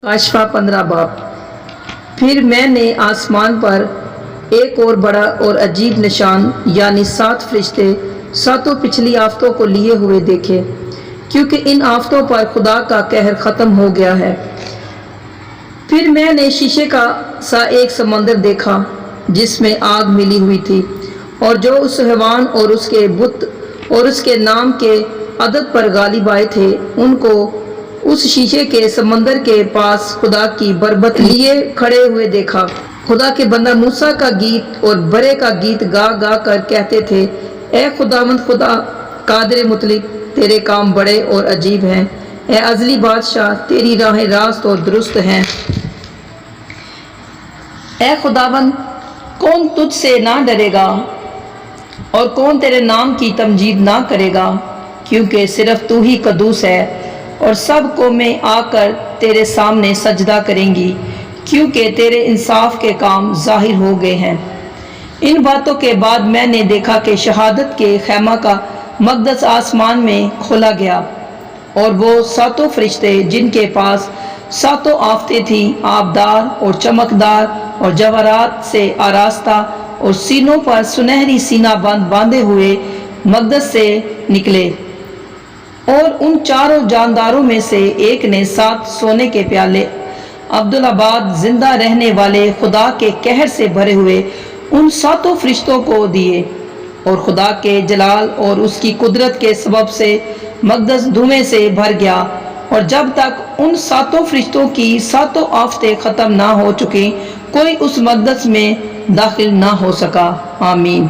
काशफा 15 बाब। फिर मैंने आसमान पर एक और बड़ा और अजीब निशान यानी 7 फरिश्ते सातों पिछली आफतों को लिए हुए देखे, क्योंकि इन आफतों पर खुदा का कहर ख़त्म हो गया है। फिर मैंने शीशे का सा एक समंदर देखा जिसमें आग मिली हुई थी, और जो उस हैवान और उसके बुत और उसके नाम के अदद पर गालिब आए थे उनको उस शीशे के समंदर के पास खुदा की बरबत लिए खड़े हुए देखा। खुदा के बंदा मूसा का गीत और बरे का गीत गा गा कर कहते थे, ए खुदावंद खुदा कादिर मुतलिक, तेरे काम बड़े और अजीब हैं। ए अजली बादशाह, तेरी राहें रास्त और दुरुस्त हैं। ए खुदावंद, कौन तुझसे ना डरेगा और कौन तेरे नाम की तमजीद ना करेगा, क्योंकि सिर्फ तू ही कदूस है और सब कौमें आकर तेरे सामने सजदा करेंगी, क्योंकि तेरे इंसाफ के काम जाहिर हो गए हैं। इन बातों के बाद मैंने देखा कि शहादत के खैमा का मकदस आसमान में खोला गया, और वो सातों फरिश्ते जिनके पास सातों आफतें थीं, आबदार और चमकदार और जवाहरात से आरास्ता और सीनों पर सुनहरी सीना बंद बांधे हुए मकदस से निकले। और उन चारों जानदारों में से एक ने 7 सोने के प्याले अब्दुल्लाबाद जिंदा रहने वाले खुदा के कहर से भरे हुए उन सातों फरिश्तों को दिए, और खुदा के जलाल और उसकी कुदरत के सबब से मकदस धुएं से भर गया, और जब तक उन सातों फरिश्तों की सातों आफतें ख़त्म ना हो चुकी कोई उस मकदस में दाखिल ना हो सका। आमीन।